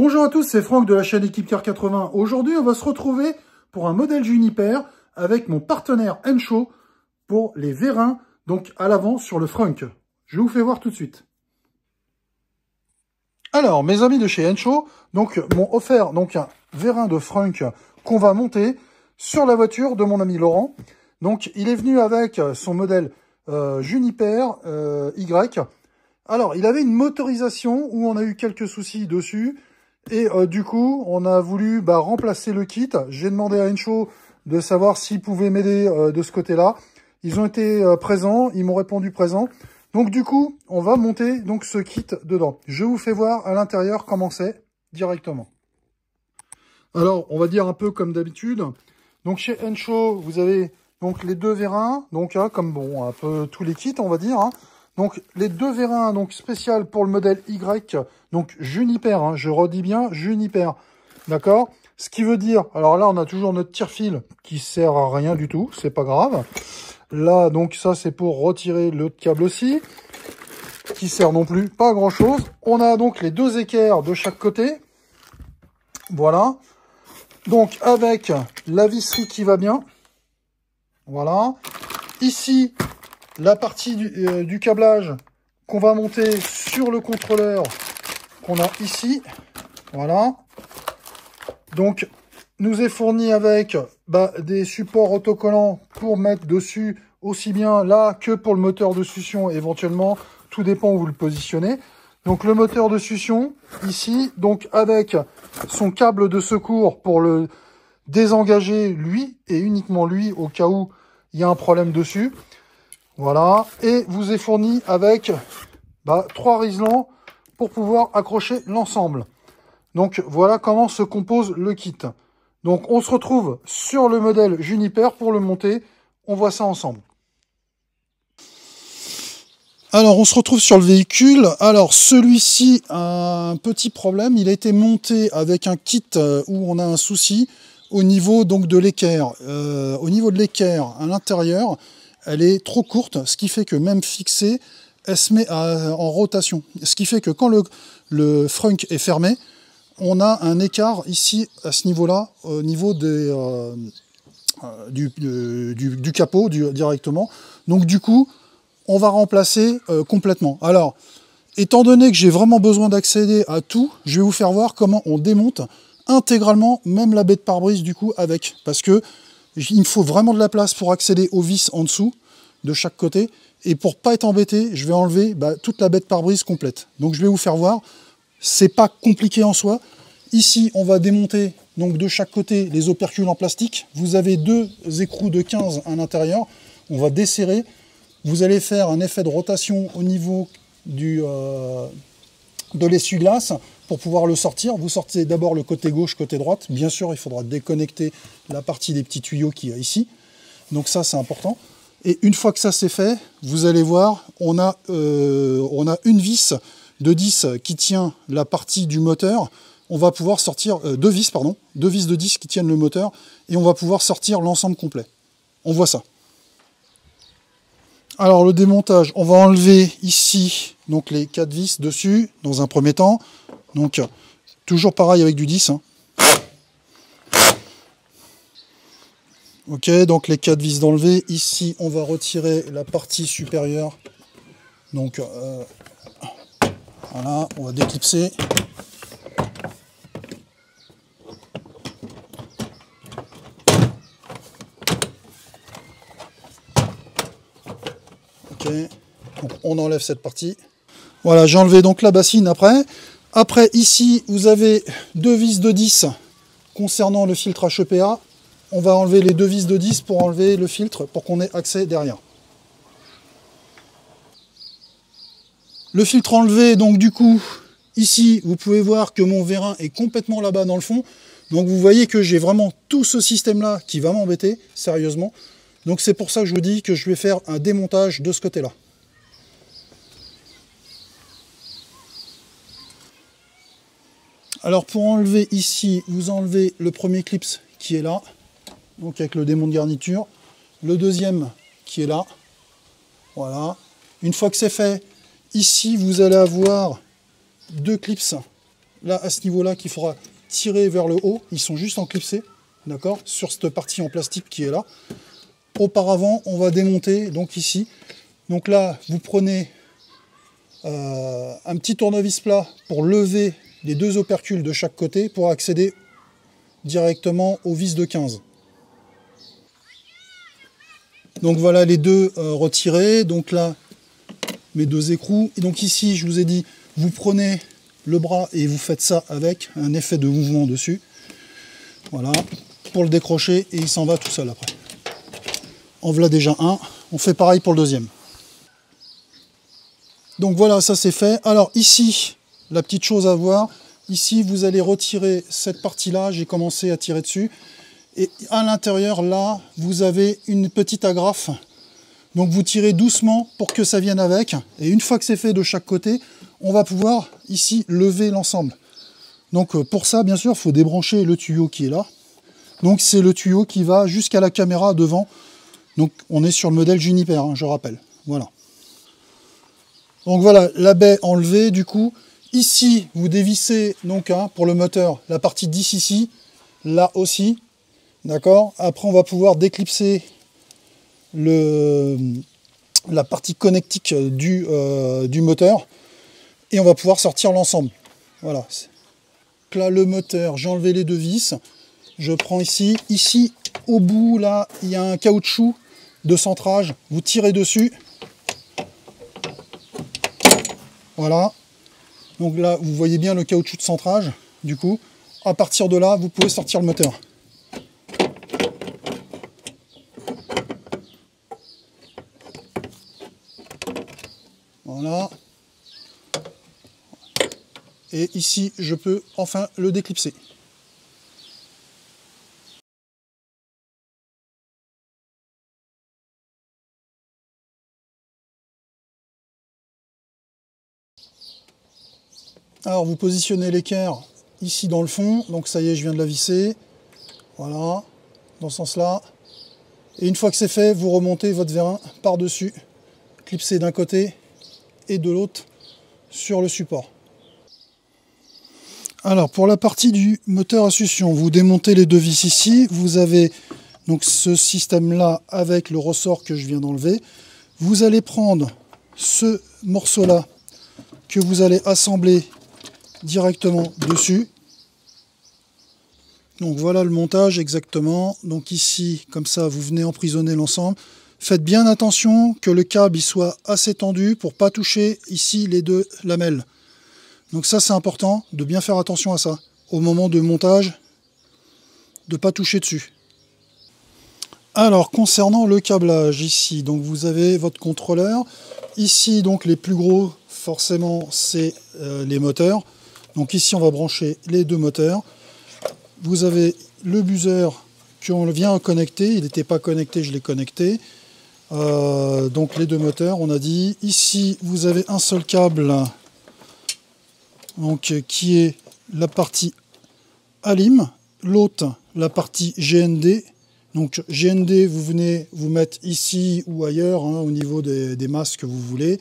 Bonjour à tous, c'est Franck de la chaîne Équipe Car 80. Aujourd'hui, on va se retrouver pour un modèle Juniper avec mon partenaire Encho pour les vérins, donc à l'avant sur le frunk. Je vous fais voir tout de suite. Alors, mes amis de chez Encho, m'ont offert un vérin de frunk qu'on va monter sur la voiture de mon ami Laurent. Donc, il est venu avec son modèle Juniper Y. Alors, il avait une motorisation où on a eu quelques soucis dessus. Et du coup, on a voulu remplacer le kit. J'ai demandé à Encho de savoir s'ils pouvaient m'aider de ce côté-là. Ils ont été présents, ils m'ont répondu présent. Donc du coup, on va monter ce kit dedans. Je vous fais voir à l'intérieur comment c'est directement. Alors, on va dire un peu comme d'habitude. Donc chez Encho, vous avez les deux vérins, comme un peu tous les kits, on va dire. Donc les deux vérins spécial pour le modèle Y, donc Juniper, je redis bien Juniper, d'accord? Ce qui veut dire, alors là on a toujours notre tire-fil qui sert à rien du tout, c'est pas grave. Là ça c'est pour retirer l'autre câble aussi, qui sert non plus pas à grand chose. On a les deux équerres de chaque côté, voilà. Donc avec la visserie qui va bien, voilà. Ici, la partie du câblage qu'on va monter sur le contrôleur qu'on a ici, voilà. Donc, nous est fourni avec des supports autocollants pour mettre dessus aussi bien là que pour le moteur de succion éventuellement, tout dépend où vous le positionnez. Donc le moteur de succion ici, avec son câble de secours pour le désengager lui et uniquement lui au cas où il y a un problème dessus. Voilà, et vous est fourni avec 3 riselants pour pouvoir accrocher l'ensemble. Donc voilà comment se compose le kit. Donc on se retrouve sur le modèle Juniper pour le monter. On voit ça ensemble. Alors on se retrouve sur le véhicule. Alors celui-ci a un petit problème. Il a été monté avec un kit où on a un souci au niveau de l'équerre. Au niveau de l'équerre à l'intérieur, elle est trop courte, ce qui fait que même fixée, elle se met en rotation. Ce qui fait que quand le frunk est fermé, on a un écart ici, à ce niveau-là, au niveau du capot directement. Donc du coup, on va remplacer complètement. Alors, étant donné que j'ai vraiment besoin d'accéder à tout, je vais vous faire voir comment on démonte intégralement, même la baie de pare-brise du coup avec. Parce que il me faut vraiment de la place pour accéder aux vis en dessous, de chaque côté. Et pour pas être embêté, je vais enlever toute la baie de pare-brise complète. Donc je vais vous faire voir. C'est pas compliqué en soi. Ici, on va démonter de chaque côté les opercules en plastique. Vous avez deux écrous de 15 à l'intérieur. On va desserrer. Vous allez faire un effet de rotation au niveau de l'essuie-glace pour pouvoir le sortir. Vous sortez d'abord le côté gauche, côté droite. Bien sûr, il faudra déconnecter la partie des petits tuyaux qu'il y a ici. Donc ça, c'est important. Et une fois que ça c'est fait, vous allez voir, on a une vis de 10 qui tient la partie du moteur. On va pouvoir sortir, deux vis de 10 qui tiennent le moteur. Et on va pouvoir sortir l'ensemble complet. On voit ça. Alors le démontage, on va enlever ici les 4 vis dessus dans un premier temps. Donc toujours pareil avec du 10. Ok, donc les 4 vis d'enlever. Ici, on va retirer la partie supérieure. Donc voilà, on va déclipser. Ok, donc on enlève cette partie. Voilà, j'ai enlevé la bassine après. Après, ici, vous avez 2 vis de 10 concernant le filtre HEPA. On va enlever les 2 vis de 10 pour enlever le filtre, pour qu'on ait accès derrière. Le filtre enlevé, donc du coup, ici, vous pouvez voir que mon vérin est complètement là-bas dans le fond. Donc vous voyez que j'ai vraiment tout ce système-là qui va m'embêter, sérieusement. Donc c'est pour ça que je vous dis que je vais faire un démontage de ce côté-là. Alors pour enlever ici, vous enlevez le premier clip qui est là, donc avec le démon de garniture, le deuxième qui est là, voilà. Une fois que c'est fait, ici vous allez avoir 2 clips là à ce niveau-là qu'il faudra tirer vers le haut. Ils sont juste enclipsés, d'accord, sur cette partie en plastique qui est là. Auparavant, on va démonter donc ici. Donc là, vous prenez un petit tournevis plat pour lever les deux opercules de chaque côté pour accéder directement aux vis de 15. Donc voilà les deux retirés. Donc là, mes deux écrous. Et donc ici, je vous ai dit, vous prenez le bras et vous faites ça avec un effet de mouvement dessus. Voilà, pour le décrocher et il s'en va tout seul après. En voilà déjà un. On fait pareil pour le deuxième. Donc voilà, ça c'est fait. Alors ici, la petite chose à voir, ici vous allez retirer cette partie-là, j'ai commencé à tirer dessus. Et à l'intérieur, là, vous avez une petite agrafe. Donc vous tirez doucement pour que ça vienne avec. Et une fois que c'est fait de chaque côté, on va pouvoir ici lever l'ensemble. Donc pour ça, bien sûr, il faut débrancher le tuyau qui est là. Donc c'est le tuyau qui va jusqu'à la caméra devant. Donc on est sur le modèle Juniper, hein, je rappelle. Voilà. Donc voilà, la baie enlevée du coup. Ici, vous dévissez donc pour le moteur la partie 10 ici, là aussi. D'accord. Après, on va pouvoir déclipser la partie connectique du moteur et on va pouvoir sortir l'ensemble. Voilà. Là, le moteur, j'ai enlevé les deux vis. Je prends ici. Ici, au bout, là, il y a un caoutchouc de centrage. Vous tirez dessus. Voilà. Donc là, vous voyez bien le caoutchouc de centrage. Du coup, à partir de là, vous pouvez sortir le moteur. Voilà. Et ici, je peux enfin le déclipser. Alors, vous positionnez l'équerre ici dans le fond. Donc, ça y est, je viens de la visser. Voilà, dans ce sens-là. Et une fois que c'est fait, vous remontez votre vérin par-dessus, clipsé d'un côté et de l'autre sur le support. Alors, pour la partie du moteur à succion, vous démontez les deux vis ici. Vous avez donc ce système-là avec le ressort que je viens d'enlever. Vous allez prendre ce morceau-là que vous allez assembler directement dessus. Donc voilà le montage exactement. Donc ici, comme ça, vous venez emprisonner l'ensemble. Faites bien attention que le câble il soit assez tendu pour ne pas toucher ici les deux lamelles. Donc ça c'est important de bien faire attention à ça. Au moment de montage, de ne pas toucher dessus. Alors concernant le câblage ici, donc vous avez votre contrôleur. Ici donc les plus gros forcément c'est les moteurs. Donc ici on va brancher les deux moteurs. Vous avez le buzzer qu'on vient connecter, il n'était pas connecté, je l'ai connecté. Donc les deux moteurs, on a dit. Ici vous avez un seul câble donc, qui est la partie ALIM, l'autre la partie GND. Donc GND, vous venez vous mettre ici ou ailleurs, hein, au niveau des masses que vous voulez.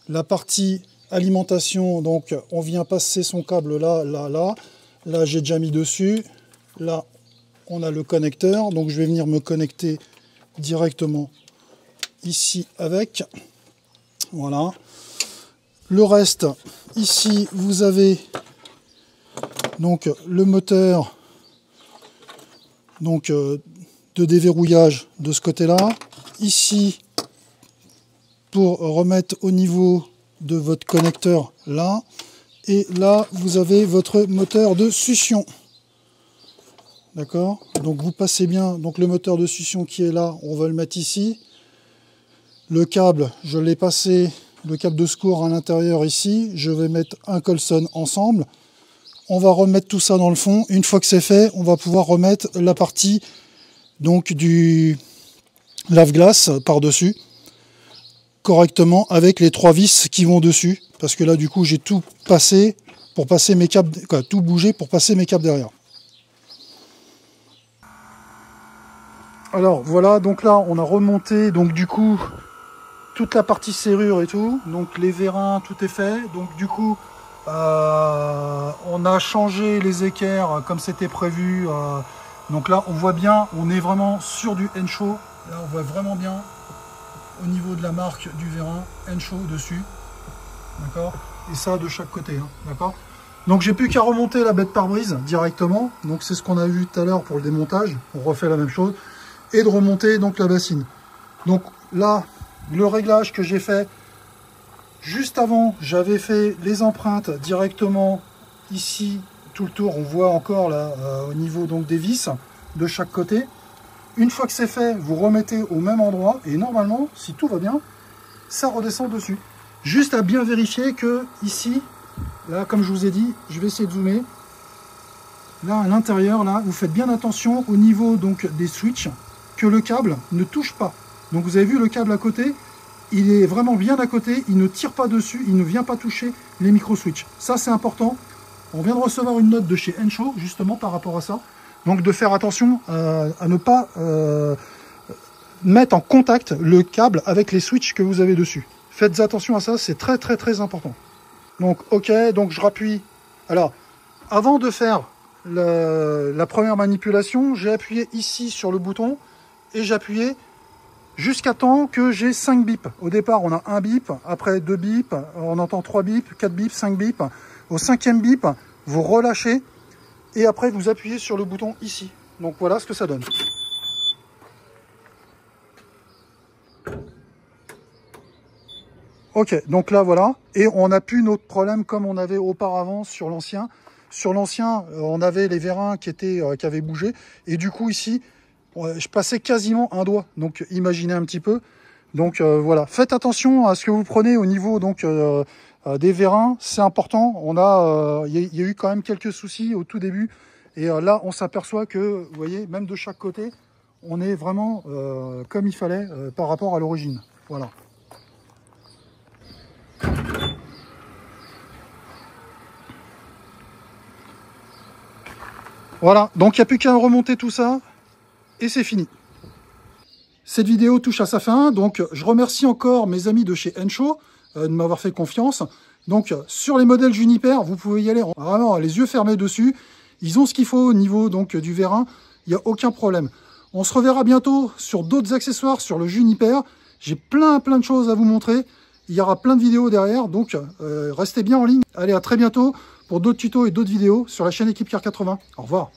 La partie alimentation, donc on vient passer son câble là, là, là. Là, j'ai déjà mis dessus. Là, on a le connecteur. Donc, je vais venir me connecter directement ici avec. Voilà. Le reste, ici, vous avez donc le moteur donc, de déverrouillage de ce côté-là. Ici, pour remettre au niveau de votre connecteur là. Et là, vous avez votre moteur de succion. D'accord? Donc, vous passez bien. Donc, le moteur de succion qui est là, on va le mettre ici. Le câble, je l'ai passé, le câble de secours à l'intérieur ici. Je vais mettre un Colson ensemble. On va remettre tout ça dans le fond. Une fois que c'est fait, on va pouvoir remettre la partie donc, du lave-glace par-dessus. Correctement avec les trois vis qui vont dessus. Parce que là, du coup, j'ai tout passé pour passer mes câbles, tout bougé pour passer mes câbles derrière. Alors voilà, donc là, on a remonté, donc du coup, toute la partie serrure et tout. Donc les vérins, tout est fait. Donc du coup, On a changé les équerres comme c'était prévu. Donc là, on voit bien, on est vraiment sur du Ensho. Là, on voit vraiment bien au niveau de la marque du vérin Ensho dessus. D'accord? Et ça de chaque côté. Hein, d'accord? Donc j'ai plus qu'à remonter la bête pare-brise directement. Donc c'est ce qu'on a vu tout à l'heure pour le démontage. On refait la même chose. Et de remonter donc la bassine. Donc là, le réglage que j'ai fait juste avant, j'avais fait les empreintes directement ici, tout le tour. On voit encore là au niveau donc des vis de chaque côté. Une fois que c'est fait, vous remettez au même endroit et normalement, si tout va bien, ça redescend dessus. Juste à bien vérifier que ici, là, comme je vous ai dit, je vais essayer de zoomer. Là, à l'intérieur, là, vous faites bien attention au niveau donc des switches, que le câble ne touche pas. Donc vous avez vu le câble à côté, il est vraiment bien à côté, il ne tire pas dessus, il ne vient pas toucher les micro-switches. Ça, c'est important. On vient de recevoir une note de chez Ensho, justement, par rapport à ça. Donc de faire attention à ne pas mettre en contact le câble avec les switches que vous avez dessus. Faites attention à ça, c'est très très très important. Donc ok, donc je rappuie. Alors, avant de faire la première manipulation, j'ai appuyé ici sur le bouton et j'appuyais jusqu'à temps que j'ai 5 bips. Au départ, on a un bip, après 2 bips, on entend 3 bips, 4 bips, 5 bips. Au 5e bip, vous relâchez et après vous appuyez sur le bouton ici. Donc voilà ce que ça donne. Ok, donc là voilà, et on n'a plus notre problème comme on avait auparavant sur l'ancien. Sur l'ancien, on avait les vérins qui avaient bougé, et du coup ici, je passais quasiment un doigt. Donc imaginez un petit peu. Donc voilà, faites attention à ce que vous prenez au niveau donc des vérins, c'est important. Il y a eu quand même quelques soucis au tout début, et là on s'aperçoit que, vous voyez, même de chaque côté, on est vraiment comme il fallait par rapport à l'origine. Voilà. Voilà, donc il n'y a plus qu'à remonter tout ça et c'est fini. Cette vidéo touche à sa fin, donc je remercie encore mes amis de chez Ensho de m'avoir fait confiance. Donc sur les modèles Juniper, vous pouvez y aller vraiment les yeux fermés dessus. Ils ont ce qu'il faut au niveau donc du vérin, il n'y a aucun problème. On se reverra bientôt sur d'autres accessoires sur le Juniper. J'ai plein de choses à vous montrer. Il y aura plein de vidéos derrière, donc restez bien en ligne. Allez, à très bientôt pour d'autres tutos et d'autres vidéos sur la chaîne Equip Car 80. Au revoir.